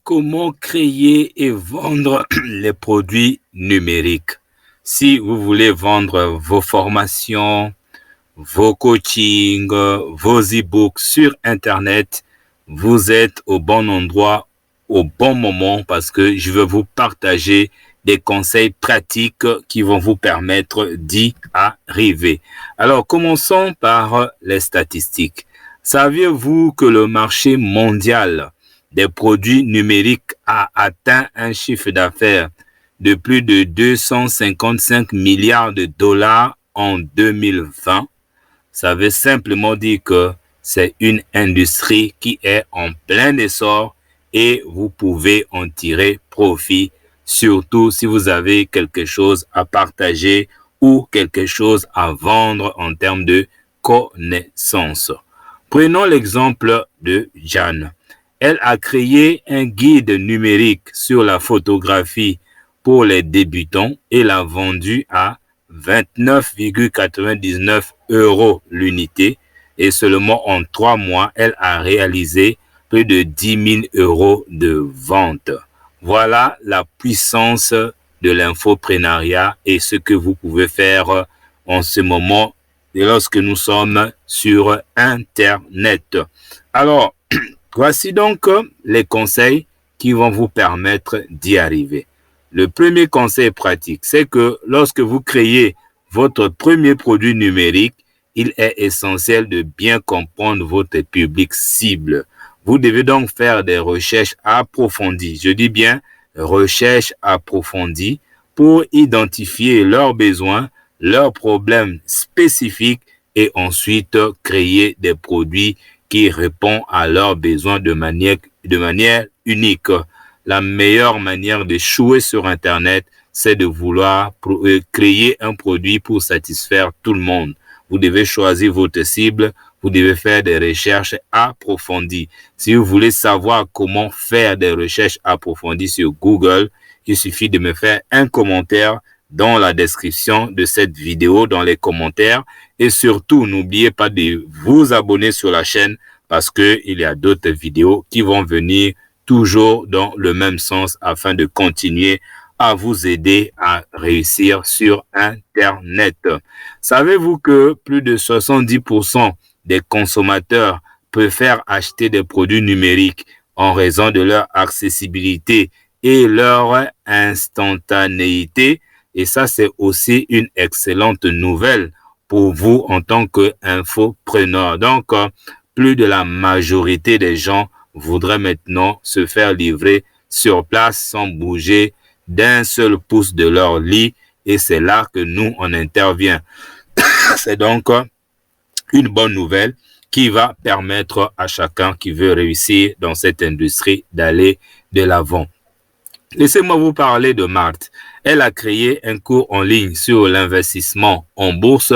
Comment créer et vendre les produits numériques? Si vous voulez vendre vos formations, vos coachings, vos e-books sur Internet, vous êtes au bon endroit, au bon moment parce que je vais vous partager des conseils pratiques qui vont vous permettre d'y arriver. Alors, commençons par les statistiques. Saviez-vous que le marché mondial des produits numériques a atteint un chiffre d'affaires de plus de 255 milliards de dollars en 2020? Ça veut simplement dire que c'est une industrie qui est en plein essor et vous pouvez en tirer profit, surtout si vous avez quelque chose à partager ou quelque chose à vendre en termes de connaissances. Prenons l'exemple de Jeanne. Elle a créé un guide numérique sur la photographie pour les débutants et l'a vendu à 29,99 € l'unité et seulement en 3 mois, elle a réalisé plus de 10 000 € de vente. Voilà la puissance de l'infoprenariat et ce que vous pouvez faire en ce moment lorsque nous sommes sur Internet. Alors, voici donc les conseils qui vont vous permettre d'y arriver. Le premier conseil pratique, c'est que lorsque vous créez votre premier produit numérique, il est essentiel de bien comprendre votre public cible. Vous devez donc faire des recherches approfondies. Je dis bien recherches approfondies pour identifier leurs besoins, leurs problèmes spécifiques et ensuite créer des produits qui répondent à leurs besoins de manière unique. La meilleure manière d'échouer sur Internet, c'est de vouloir créer un produit pour satisfaire tout le monde. Vous devez choisir votre cible, vous devez faire des recherches approfondies. Si vous voulez savoir comment faire des recherches approfondies sur Google, il suffit de me faire un commentaire dans la description de cette vidéo, dans les commentaires. Et surtout, n'oubliez pas de vous abonner sur la chaîne parce qu'il y a d'autres vidéos qui vont venir toujours dans le même sens afin de continuer à vous aider à réussir sur Internet. Savez-vous que plus de 70% des consommateurs préfèrent acheter des produits numériques en raison de leur accessibilité et leur instantanéité? Et ça, c'est aussi une excellente nouvelle pour vous en tant qu'infopreneur. Donc, plus de la majorité des gens voudraient maintenant se faire livrer sur place sans bouger d'un seul pouce de leur lit et c'est là que nous, on intervient. C'est donc une bonne nouvelle qui va permettre à chacun qui veut réussir dans cette industrie d'aller de l'avant. Laissez-moi vous parler de Marthe. Elle a créé un cours en ligne sur l'investissement en bourse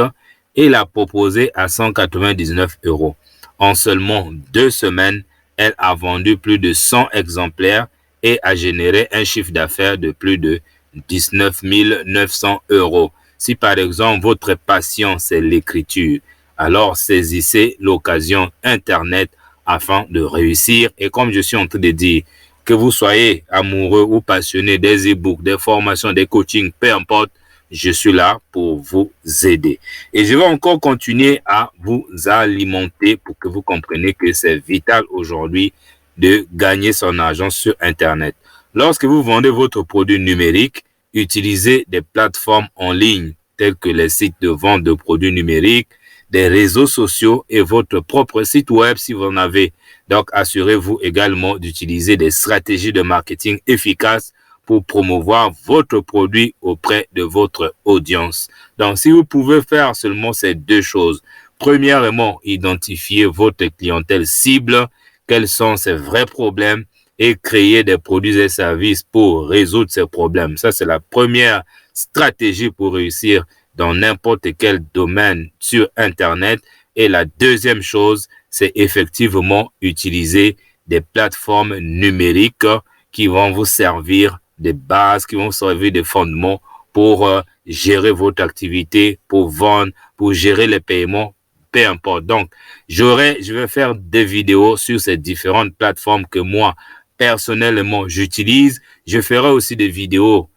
et l'a proposé à 199 €. En seulement 2 semaines, elle a vendu plus de 100 exemplaires et a généré un chiffre d'affaires de plus de 19 900 €. Si par exemple votre passion c'est l'écriture, alors saisissez l'occasion Internet afin de réussir. Et comme je suis en train de dire, que vous soyez amoureux ou passionné des e-books, des formations, des coachings, peu importe, je suis là pour vous aider. Et je vais encore continuer à vous alimenter pour que vous compreniez que c'est vital aujourd'hui de gagner son argent sur Internet. Lorsque vous vendez votre produit numérique, utilisez des plateformes en ligne telles que les sites de vente de produits numériques, des réseaux sociaux et votre propre site web si vous en avez. Donc, assurez-vous également d'utiliser des stratégies de marketing efficaces pour promouvoir votre produit auprès de votre audience. Donc, si vous pouvez faire seulement ces 2 choses, premièrement, identifier votre clientèle cible, quels sont ses vrais problèmes et créer des produits et services pour résoudre ces problèmes. Ça, c'est la première stratégie pour réussir dans n'importe quel domaine sur Internet. Et la deuxième chose, c'est effectivement utiliser des plateformes numériques qui vont vous servir de base, qui vont servir de fondement pour gérer votre activité, pour vendre, pour gérer les paiements, peu importe. Donc, je vais faire des vidéos sur ces différentes plateformes que moi, personnellement j'utilise. Je ferai aussi des vidéos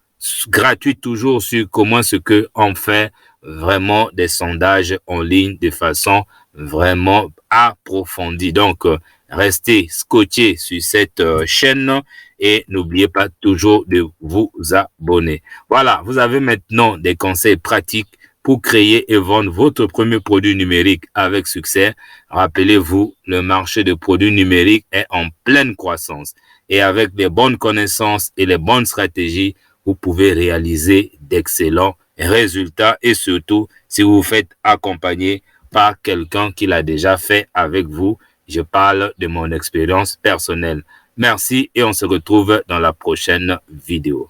gratuites toujours sur comment ce que on fait vraiment des sondages en ligne de façon vraiment approfondie. Donc, restez scotchés sur cette chaîne et n'oubliez pas toujours de vous abonner. Voilà, vous avez maintenant des conseils pratiques pour créer et vendre votre premier produit numérique avec succès. Rappelez-vous, le marché de produits numériques est en pleine croissance et avec les bonnes connaissances et les bonnes stratégies, vous pouvez réaliser d'excellents résultats et surtout si vous vous faites accompagner par quelqu'un qui l'a déjà fait avec vous. Je parle de mon expérience personnelle. Merci et on se retrouve dans la prochaine vidéo.